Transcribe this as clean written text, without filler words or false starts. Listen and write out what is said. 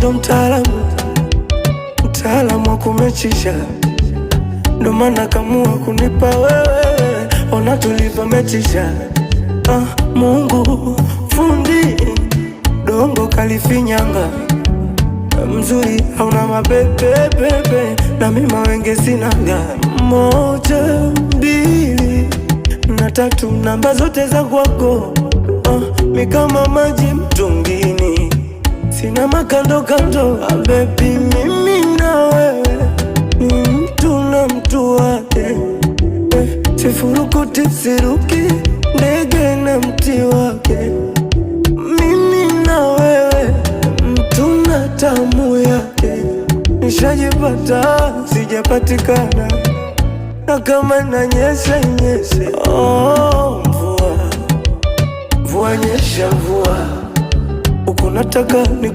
ndo mtaalamu wa kumechisha, ndo maana kamua kunipa wewe, ona tulivyomechisha. Mungu fundi dongo kalifinyanga, mzuri hauna mapepe na mima wenge sinaga. 1, 2 na 3 namba zote za kwako, mi kama maji mtungini, sina makando kando. Baby mimi na wewe ni mtu na mtu wake, sifurukuti siruki ndege na mti wake. Mimi na wewe mtu na tamu yake, nishajipata sijapatikana, na kama nanyesha nyeshe. Mvua nyesha mvua, uko nataka ni